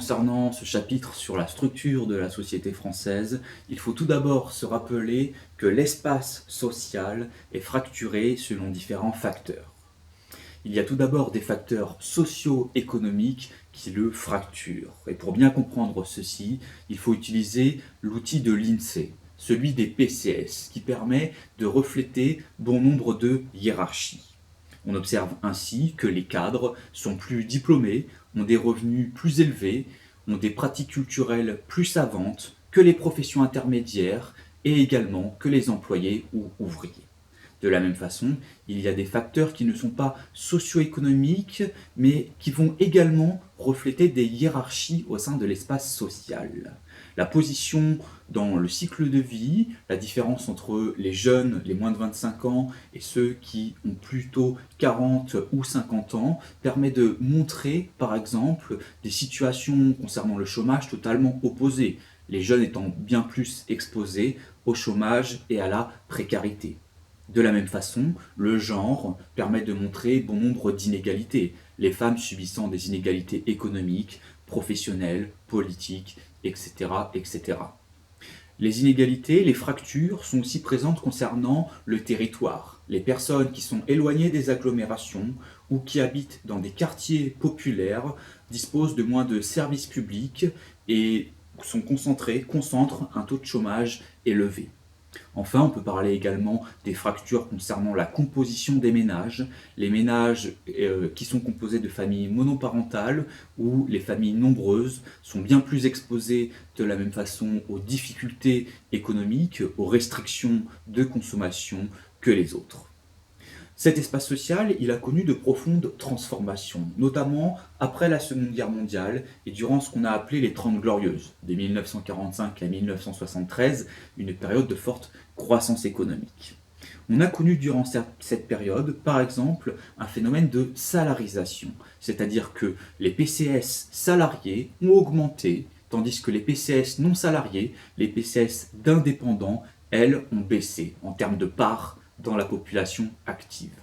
concernant ce chapitre sur la structure de la société française, il faut tout d'abord se rappeler que l'espace social est fracturé selon différents facteurs. Il y a tout d'abord des facteurs socio-économiques qui le fracturent. Et pour bien comprendre ceci, il faut utiliser l'outil de l'INSEE, celui des PCS, qui permet de refléter bon nombre de hiérarchies. On observe ainsi que les cadres sont plus diplômés, ont des revenus plus élevés, ont des pratiques culturelles plus savantes que les professions intermédiaires et également que les employés ou ouvriers. De la même façon, il y a des facteurs qui ne sont pas socio-économiques, mais qui vont également refléter des hiérarchies au sein de l'espace social. La position dans le cycle de vie, la différence entre les jeunes, les moins de 25 ans, et ceux qui ont plutôt 40 ou 50 ans, permet de montrer, par exemple, des situations concernant le chômage totalement opposées, les jeunes étant bien plus exposés au chômage et à la précarité. De la même façon, le genre permet de montrer bon nombre d'inégalités, les femmes subissant des inégalités économiques, professionnelles, politiques, etc., etc. Les inégalités, les fractures sont aussi présentes concernant le territoire. Les personnes qui sont éloignées des agglomérations ou qui habitent dans des quartiers populaires disposent de moins de services publics et concentrent un taux de chômage élevé. Enfin, on peut parler également des fractures concernant la composition des ménages. Les ménages qui sont composés de familles monoparentales ou les familles nombreuses sont bien plus exposés de la même façon aux difficultés économiques, aux restrictions de consommation que les autres. Cet espace social, il a connu de profondes transformations, notamment après la Seconde Guerre mondiale et durant ce qu'on a appelé les Trente Glorieuses, de 1945 à 1973, une période de forte croissance économique. On a connu durant cette période, par exemple, un phénomène de salarisation, c'est-à-dire que les PCS salariés ont augmenté, tandis que les PCS non salariés, les PCS d'indépendants, elles, ont baissé en termes de part dans la population active.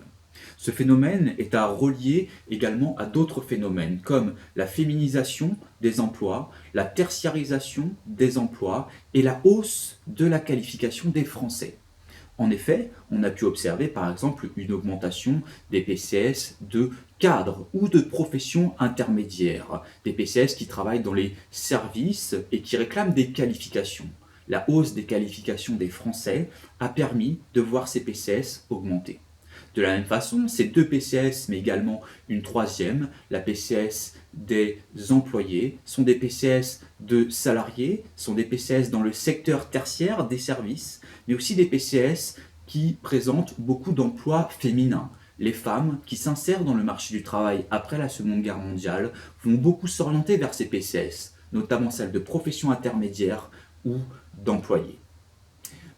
Ce phénomène est à relier également à d'autres phénomènes comme la féminisation des emplois, la tertiarisation des emplois et la hausse de la qualification des Français. En effet, on a pu observer par exemple une augmentation des PCS de cadres ou de professions intermédiaires, des PCS qui travaillent dans les services et qui réclament des qualifications. La hausse des qualifications des Français a permis de voir ces PCS augmenter. De la même façon, ces deux PCS, mais également une troisième, la PCS des employés, sont des PCS de salariés, sont des PCS dans le secteur tertiaire des services, mais aussi des PCS qui présentent beaucoup d'emplois féminins. Les femmes qui s'insèrent dans le marché du travail après la Seconde Guerre mondiale vont beaucoup s'orienter vers ces PCS, notamment celles de professions intermédiaires ou d'employés.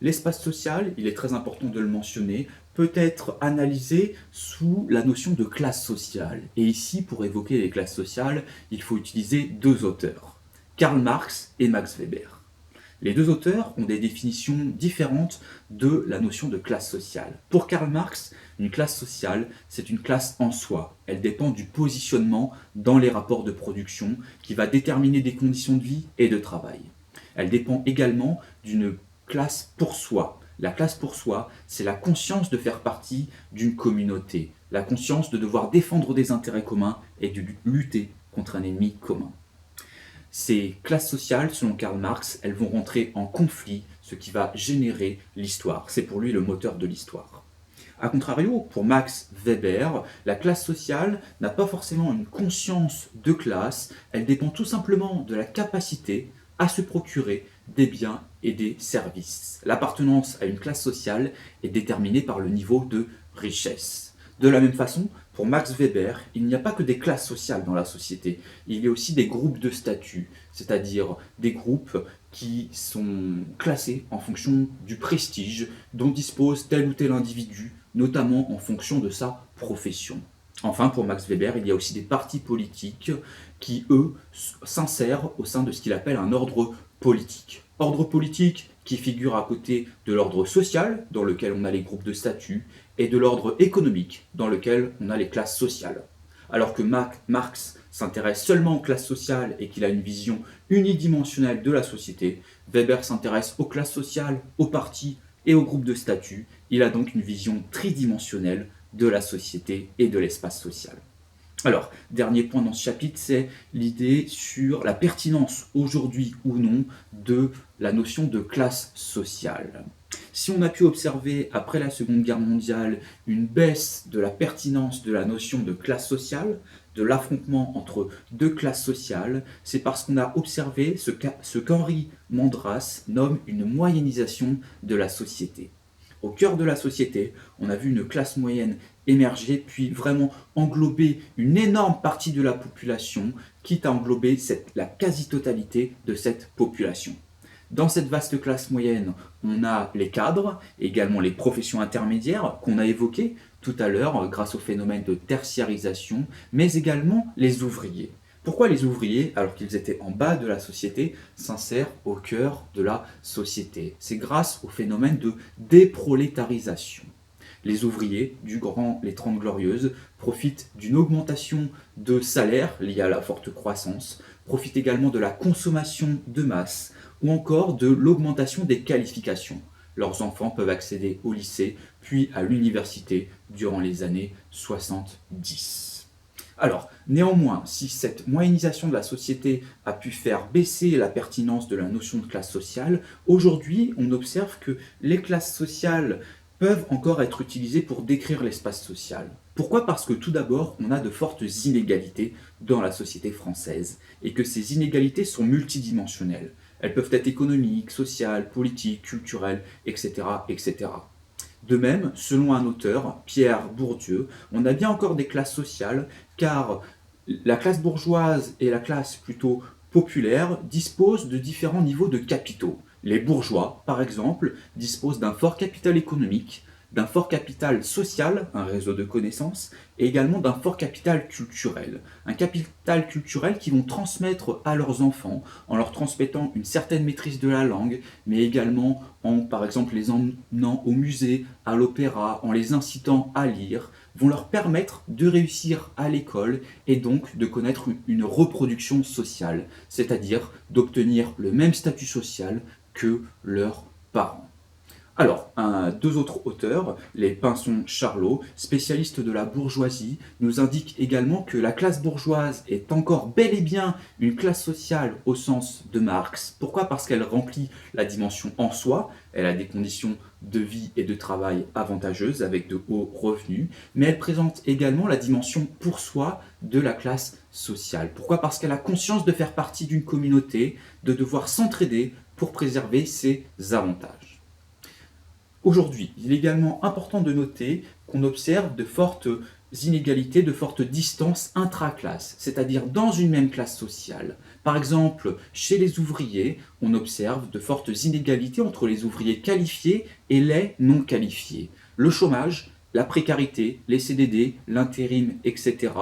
L'espace social, il est très important de le mentionner, peut être analysé sous la notion de classe sociale. Et ici, pour évoquer les classes sociales, il faut utiliser deux auteurs, Karl Marx et Max Weber. Les deux auteurs ont des définitions différentes de la notion de classe sociale. Pour Karl Marx, une classe sociale, c'est une classe en soi. Elle dépend du positionnement dans les rapports de production qui va déterminer des conditions de vie et de travail. Elle dépend également d'une classe pour soi. La classe pour soi, c'est la conscience de faire partie d'une communauté, la conscience de devoir défendre des intérêts communs et de lutter contre un ennemi commun. Ces classes sociales, selon Karl Marx, elles vont rentrer en conflit, ce qui va générer l'histoire. C'est pour lui le moteur de l'histoire. A contrario, pour Max Weber, la classe sociale n'a pas forcément une conscience de classe, elle dépend tout simplement de la capacité à se procurer des biens et des services. L'appartenance à une classe sociale est déterminée par le niveau de richesse. De la même façon, pour Max Weber, il n'y a pas que des classes sociales dans la société, il y a aussi des groupes de statut, c'est-à-dire des groupes qui sont classés en fonction du prestige dont dispose tel ou tel individu, notamment en fonction de sa profession. Enfin, pour Max Weber, il y a aussi des partis politiques qui, eux, s'insèrent au sein de ce qu'il appelle un ordre politique. Ordre politique qui figure à côté de l'ordre social, dans lequel on a les groupes de statut, et de l'ordre économique, dans lequel on a les classes sociales. Alors que Marx s'intéresse seulement aux classes sociales et qu'il a une vision unidimensionnelle de la société, Weber s'intéresse aux classes sociales, aux partis et aux groupes de statut. Il a donc une vision tridimensionnelle de la société et de l'espace social. Alors, dernier point dans ce chapitre, c'est l'idée sur la pertinence, aujourd'hui ou non, de la notion de classe sociale. Si on a pu observer, après la Seconde Guerre mondiale, une baisse de la pertinence de la notion de classe sociale, de l'affrontement entre deux classes sociales, c'est parce qu'on a observé ce qu'Henri Mandras nomme une moyennisation de la société. Au cœur de la société, on a vu une classe moyenne émerger, puis vraiment englober une énorme partie de la population, quitte à englober la quasi-totalité de cette population. Dans cette vaste classe moyenne, on a les cadres, également les professions intermédiaires qu'on a évoquées tout à l'heure grâce au phénomène de tertiarisation, mais également les ouvriers. Pourquoi les ouvriers, alors qu'ils étaient en bas de la société, s'insèrent au cœur de la société? C'est grâce au phénomène de déprolétarisation. Les ouvriers, les 30 Glorieuses, profitent d'une augmentation de salaire liée à la forte croissance, profitent également de la consommation de masse, ou encore de l'augmentation des qualifications. Leurs enfants peuvent accéder au lycée, puis à l'université durant les années 70. Alors, néanmoins, si cette moyennisation de la société a pu faire baisser la pertinence de la notion de classe sociale, aujourd'hui, on observe que les classes sociales peuvent encore être utilisées pour décrire l'espace social. Pourquoi? Parce que tout d'abord, on a de fortes inégalités dans la société française, et que ces inégalités sont multidimensionnelles. Elles peuvent être économiques, sociales, politiques, culturelles, etc., etc. De même, selon un auteur, Pierre Bourdieu, on a bien encore des classes sociales, car la classe bourgeoise et la classe plutôt populaire disposent de différents niveaux de capitaux. Les bourgeois, par exemple, disposent d'un fort capital économique, d'un fort capital social, un réseau de connaissances, et également d'un fort capital culturel. Un capital culturel qu'ils vont transmettre à leurs enfants, en leur transmettant une certaine maîtrise de la langue, mais également en, par exemple, les emmenant au musée, à l'opéra, en les incitant à lire, vont leur permettre de réussir à l'école et donc de connaître une reproduction sociale, c'est-à-dire d'obtenir le même statut social que leurs parents. Alors, deux autres auteurs, les Pinson-Charlot, spécialistes de la bourgeoisie, nous indiquent également que la classe bourgeoise est encore bel et bien une classe sociale au sens de Marx. Pourquoi? Parce qu'elle remplit la dimension en soi, elle a des conditions de vie et de travail avantageuses avec de hauts revenus, mais elle présente également la dimension pour soi de la classe sociale. Pourquoi? Parce qu'elle a conscience de faire partie d'une communauté, de devoir s'entraider pour préserver ses avantages. Aujourd'hui, il est également important de noter qu'on observe de fortes inégalités, de fortes distances intraclasses, c'est-à-dire dans une même classe sociale. Par exemple, chez les ouvriers, on observe de fortes inégalités entre les ouvriers qualifiés et les non qualifiés. Le chômage, la précarité, les CDD, l'intérim, etc.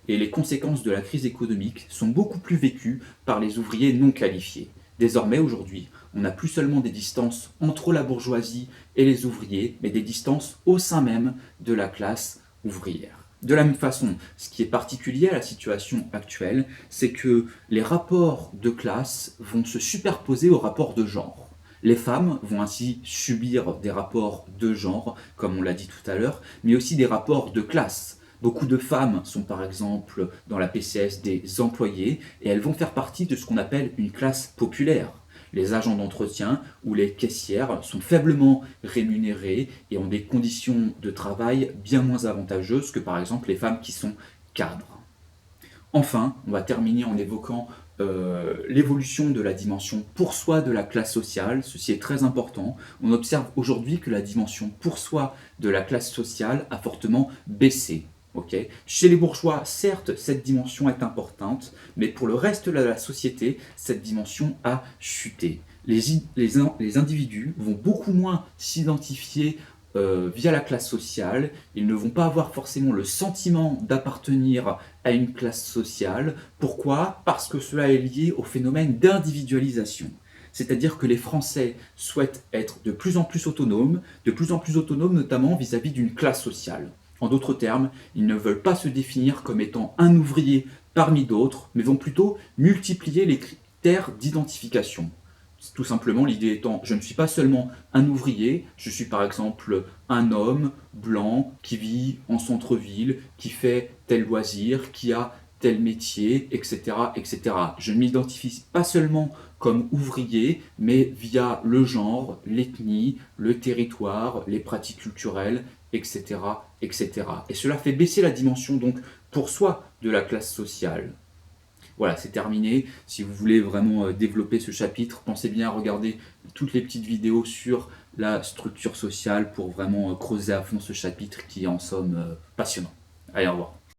et les conséquences de la crise économique sont beaucoup plus vécues par les ouvriers non qualifiés. Désormais, aujourd'hui, on n'a plus seulement des distances entre la bourgeoisie et les ouvriers, mais des distances au sein même de la classe ouvrière. De la même façon, ce qui est particulier à la situation actuelle, c'est que les rapports de classe vont se superposer aux rapports de genre. Les femmes vont ainsi subir des rapports de genre, comme on l'a dit tout à l'heure, mais aussi des rapports de classe. Beaucoup de femmes sont par exemple dans la PCS des employés et elles vont faire partie de ce qu'on appelle une classe populaire. Les agents d'entretien ou les caissières sont faiblement rémunérés et ont des conditions de travail bien moins avantageuses que par exemple les femmes qui sont cadres. Enfin, on va terminer en évoquant l'évolution de la dimension pour soi de la classe sociale. Ceci est très important. On observe aujourd'hui que la dimension pour soi de la classe sociale a fortement baissé. Okay. Chez les bourgeois, certes, cette dimension est importante, mais pour le reste de la société, cette dimension a chuté. Les individus vont beaucoup moins s'identifier via la classe sociale, ils ne vont pas avoir forcément le sentiment d'appartenir à une classe sociale. Pourquoi? Parce que cela est lié au phénomène d'individualisation. C'est-à-dire que les Français souhaitent être de plus en plus autonomes notamment vis-à-vis d'une classe sociale. En d'autres termes, ils ne veulent pas se définir comme étant un ouvrier parmi d'autres, mais vont plutôt multiplier les critères d'identification. Tout simplement, l'idée étant, je ne suis pas seulement un ouvrier, je suis par exemple un homme blanc qui vit en centre-ville, qui fait tel loisir, qui a tel métier, etc., etc. Je ne m'identifie pas seulement comme ouvrier, mais via le genre, l'ethnie, le territoire, les pratiques culturelles, etc., etc. Et cela fait baisser la dimension, donc, pour soi, de la classe sociale. Voilà, c'est terminé. Si vous voulez vraiment développer ce chapitre, pensez bien à regarder toutes les petites vidéos sur la structure sociale pour vraiment creuser à fond ce chapitre qui est en somme passionnant. Allez, au revoir.